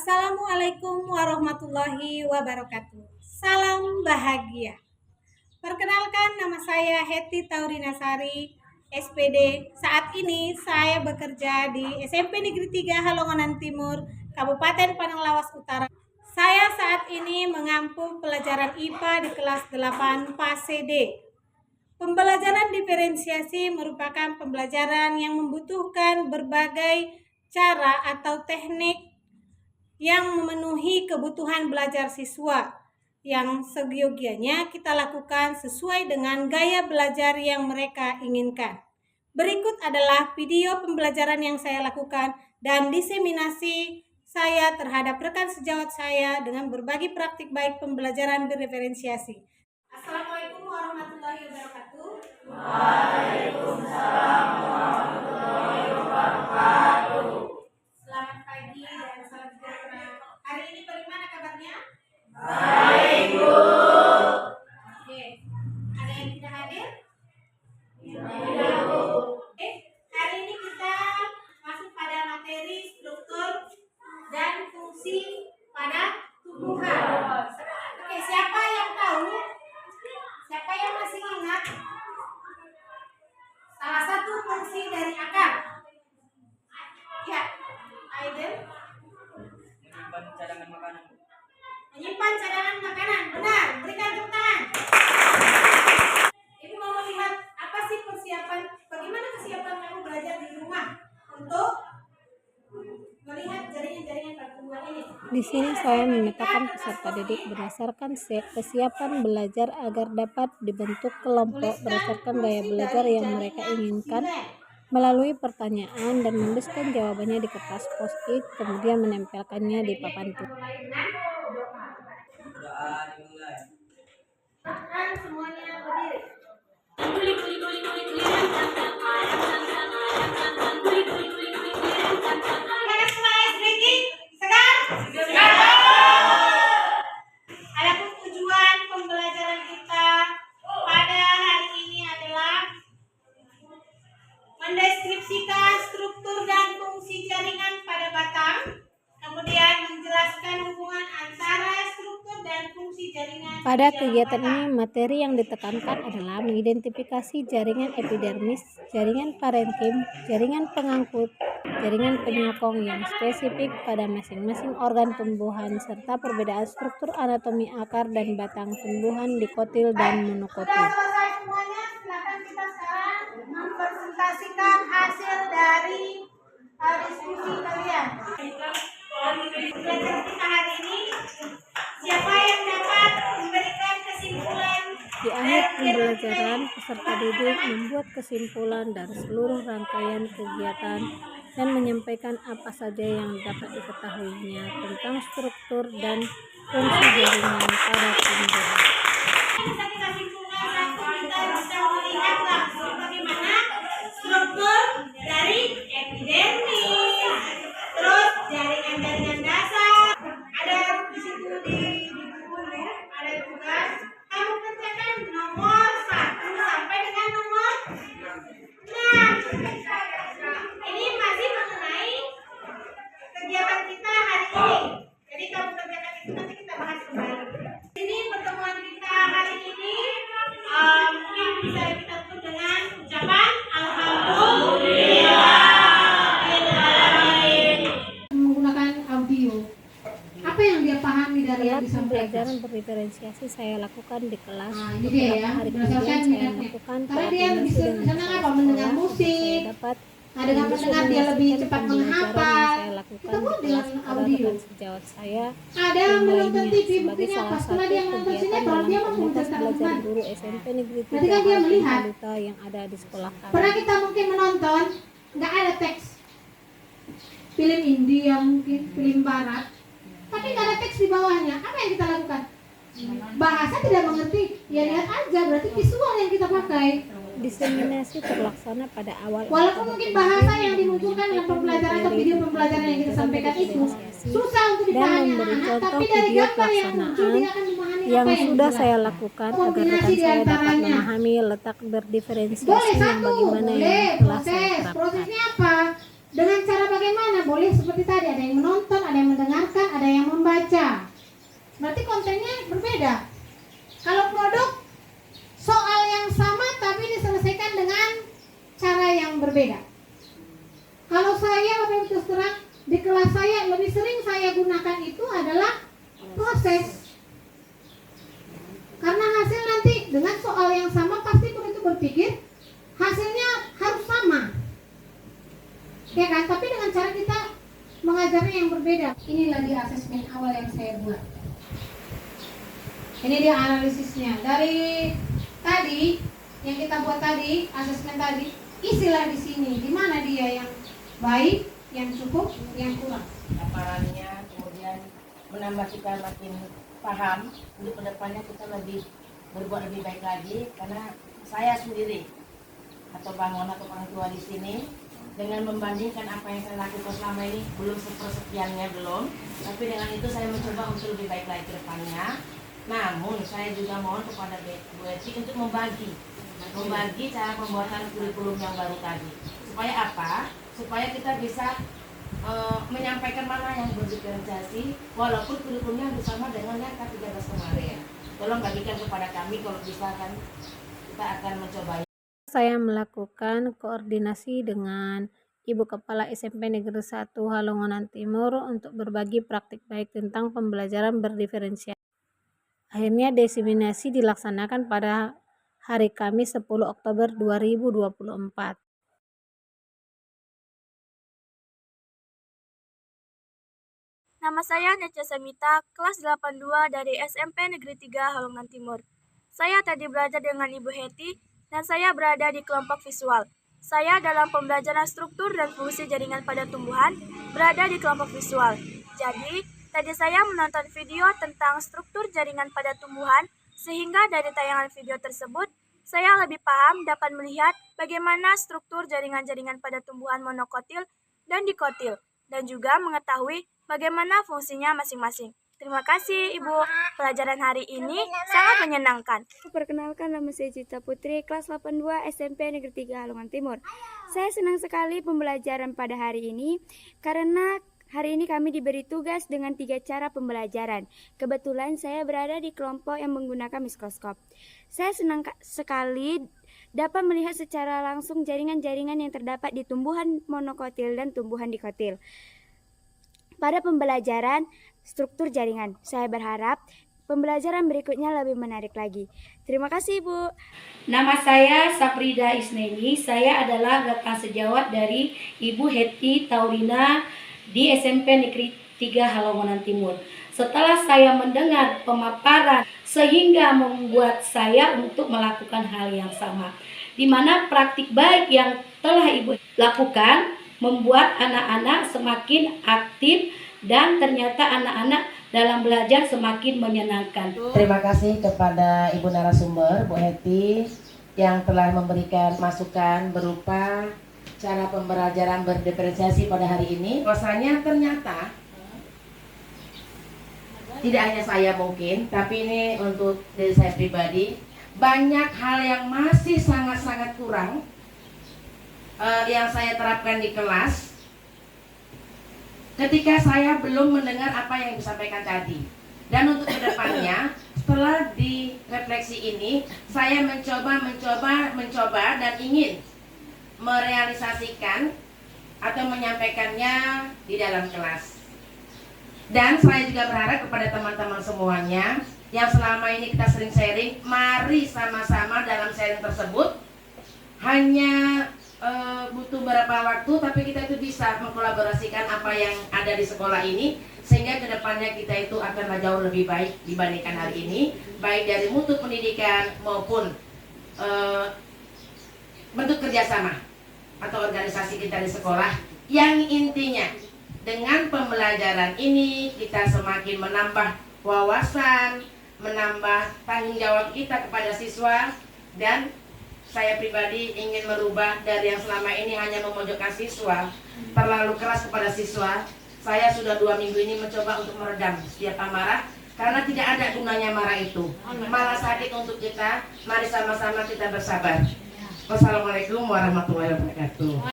Assalamualaikum warahmatullahi wabarakatuh. Salam bahagia. Perkenalkan, nama saya Heti Taurinasari, SPD. Saat ini saya bekerja di SMP Negeri 3 Halonganan Timur, Kabupaten Pananglawas Utara. Saya saat ini mengampu pelajaran IPA di kelas 8 PASE D. Pembelajaran diferensiasi merupakan pembelajaran yang membutuhkan berbagai cara atau teknik yang memenuhi kebutuhan belajar siswa yang seyogianya kita lakukan sesuai dengan gaya belajar yang mereka inginkan. Berikut adalah video pembelajaran yang saya lakukan dan diseminasi saya terhadap rekan sejawat saya dengan berbagi praktik baik pembelajaran diferensiasi. Assalamualaikum warahmatullahi wabarakatuh. Waalaikumsalam warahmatullahi wabarakatuh. Selamat pagi dan salam sejahtera. Hari ini bagaimana kabarnya? Baik, Bu. Oke. Ada yang tidak hadir? Tidak, Bu. Oke. Hari ini kita masuk pada materi struktur dan fungsi pada tumbuhan. Oke, siapa yang tahu? Siapa yang masih ingat salah satu fungsi dari akar? Ya, Aiden. Menyimpan cadangan makanan. Menyimpan cadangan makanan, benar. Berikan tepuk tangan. Ibu mau melihat apa sih persiapan, bagaimana kesiapan kamu belajar di rumah untuk melihat jaringan-jaringan pertumbuhan ini. Di sini saya memetakan peserta didik berdasarkan kesiapan belajar agar dapat dibentuk kelompok berdasarkan gaya belajar yang mereka inginkan melalui pertanyaan dan menuliskan jawabannya di kertas post-it, kemudian menempelkannya di papan tulis. Doa dimulai. Akan semuanya berdiri. Anak semua ready? Segar? Adapun tujuan pembelajaran kita pada hari ini adalah mendeskripsikan struktur dan fungsi jaringan pada batang, kemudian menjelaskan hubungan antara struktur dan fungsi jaringan. Pada kegiatan ini, materi yang ditekankan adalah mengidentifikasi jaringan epidermis, jaringan parenkim, jaringan pengangkut, jaringan penyokong yang spesifik pada masing-masing organ tumbuhan, serta perbedaan struktur anatomi akar dan batang tumbuhan dikotil dan monokotil. Sudah selesai semuanya, silakan kita sekarang mempresentasikan hasil dari diskusi kalian. Pelajaran kita hari ini, siapa yang dapat memberikan kesimpulan? Di akhir pembelajaran, peserta didik membuat kesimpulan dari seluruh rangkaian kegiatan dan menyampaikan apa saja yang dapat diketahuinya tentang struktur dan fungsi jaringan pada tumbuhan. Bisa kita simpulkan satu, kita bisa melihat langsung bagaimana struktur dari epidermis, terus jaringan-jaringan dasar. Ada di situ di buku ya, ada tugas. Kamu kerjakan nomor 1 sampai dengan nomor 6. Ini masih mengenai kegiatan kita hari ini. Jadi kamu kerjakan itu nanti kita bahas kembali. Ini pertemuan kita hari ini mungkin bisa kita tutup dengan ucapan Alhamdulillah. Menggunakan audio. Apa yang dia pahami dari yang Setelah disampaikan? pembelajaran berdiferensiasi saya lakukan di kelas. Nah, ini dia ya, Hari berdasarkan kemudian saya minatnya. melakukan Karena dia koordinasi bisa dengan senang kepala apa? Mendengar sekolah. musik. Saya dapat Nah, dengan mendengar dia lebih cepat menghafal. saya lakukan Kita buat di dengan kelas pada audio. rekan sejawat saya Ada yang menonton lainnya TV, sebagai buktinya apa? salah Setelah satu dia menonton kegiatan sinetron, dalam dia mau komunitas menceritakan belajar teman. guru SMP Negeri 3 Berarti kan dia melihat. Balita yang ada di sekolah kami. Pernah kita mungkin menonton, nggak ada teks. Film India mungkin, film Barat. Tapi nggak ada teks di bawahnya. Apa yang kita lakukan? Bahasa tidak mengerti, ya lihat aja, berarti visual yang kita pakai. Diseminasi terlaksana pada awal. Walaupun mungkin bahasa yang dimunculkan dalam pembelajaran atau video pembelajaran yang kita sampaikan itu susah untuk dan dipahami memberi anak-anak, contoh tapi dari video gambar yang muncul dia akan memahami yang apa yang sudah dijelaskan. saya lakukan agar rekan Kombinasi saya dapat diantaranya. memahami letak berdiferensiasi Boleh yang satu, bagaimana boleh yang telah saya proses. terapkan. Prosesnya apa? Dengan cara bagaimana? Boleh seperti tadi, ada yang menonton, ada yang mendengarkan, ada yang membaca. Berarti kontennya berbeda. Kalau produk, soal yang sama tapi diselesaikan dengan cara yang berbeda. Kalau saya, Bapak Ibu terus terang, di kelas saya lebih sering saya gunakan itu adalah proses. Karena hasil nanti dengan soal yang sama pasti begitu berpikir hasilnya harus sama, ya kan? Tapi dengan cara kita mengajarnya yang berbeda. Ini lagi asesmen awal yang saya buat. Ini dia analisisnya dari tadi yang kita buat tadi, asesmen tadi, isilah di sini. Di mana dia yang baik, yang cukup, yang kurang. Paparannya, kemudian menambah kita makin paham untuk kedepannya kita berbuat lebih baik lagi. Karena saya sendiri atau bangun atau orang tua di sini dengan membandingkan apa yang saya lakukan selama ini belum sepersekiannya belum, tapi dengan itu saya mencoba untuk lebih baik lagi ke depannya. Namun saya juga mohon kepada Bu Eti untuk membagi cara pembuatan kurikulum yang baru tadi. Supaya apa? Supaya kita bisa menyampaikan mana yang berdiferensiasi walaupun kurikulumnya bersama dengan yang K13 kemarin. Tolong bagikan kepada kami, kalau bisa kan kita akan mencoba. Saya melakukan koordinasi dengan Ibu Kepala SMP Negeri 1 Halongonan Timur untuk berbagi praktik baik tentang pembelajaran berdiferensiasi. Akhirnya diseminasi dilaksanakan pada hari Kamis 10 Oktober 2024. Nama saya Neca Samita, kelas 82 dari SMP Negeri 3 Halongan Timur. Saya tadi belajar dengan Ibu Heti dan saya berada di kelompok visual. Saya dalam pembelajaran struktur dan fungsi jaringan pada tumbuhan berada di kelompok visual. Jadi, tadi saya menonton video tentang struktur jaringan pada tumbuhan, sehingga dari tayangan video tersebut, saya lebih paham dapat melihat bagaimana struktur jaringan-jaringan pada tumbuhan monokotil dan dikotil, dan juga mengetahui bagaimana fungsinya masing-masing. Terima kasih Ibu, pelajaran hari ini sangat menyenangkan. Perkenalkan, nama saya Cita Putri, kelas 82 SMP Negeri 3 Halongan Timur. Saya senang sekali pembelajaran pada hari ini karena hari ini kami diberi tugas dengan 3 cara pembelajaran. Kebetulan saya berada di kelompok yang menggunakan mikroskop. Saya senang sekali dapat melihat secara langsung jaringan-jaringan yang terdapat di tumbuhan monokotil dan tumbuhan dikotil. Pada pembelajaran struktur jaringan, saya berharap pembelajaran berikutnya lebih menarik lagi. Terima kasih, Bu. Nama saya Saprida Isneni. Saya adalah rekan sejawat dari Ibu Heti Taurina di SMP Negeri 3 Halongonan Timur. Setelah saya mendengar pemaparan sehingga membuat saya untuk melakukan hal yang sama, di mana praktik baik yang telah Ibu lakukan membuat anak-anak semakin aktif dan ternyata anak-anak dalam belajar semakin menyenangkan. Terima kasih kepada Ibu narasumber, Bu Heti, yang telah memberikan masukan berupa cara pembelajaran berdiferensiasi pada hari ini. Bahwasanya ternyata tidak hanya saya mungkin, tapi ini untuk diri saya pribadi, banyak hal yang masih sangat-sangat kurang yang saya terapkan di kelas ketika saya belum mendengar apa yang disampaikan tadi. Dan untuk kedepannya, setelah direfleksi ini, saya mencoba dan ingin merealisasikan atau menyampaikannya di dalam kelas. Dan saya juga berharap kepada teman-teman semuanya yang selama ini kita sering sharing, mari sama-sama dalam sharing tersebut hanya butuh beberapa waktu, tapi kita itu bisa mengkolaborasikan apa yang ada di sekolah ini, sehingga kedepannya kita itu akan jauh lebih baik dibandingkan hari ini, baik dari mutu pendidikan maupun bentuk kerjasama atau organisasi kita di sekolah. Yang intinya dengan pembelajaran ini kita semakin menambah wawasan, menambah tanggung jawab kita kepada siswa, dan saya pribadi ingin merubah dari yang selama ini hanya memojokkan siswa, terlalu keras kepada siswa. Saya sudah 2 minggu ini mencoba untuk meredam setiap amarah, karena tidak ada gunanya marah itu, malah sakit untuk kita. Mari sama-sama kita bersabar. Wassalamualaikum warahmatullahi wabarakatuh.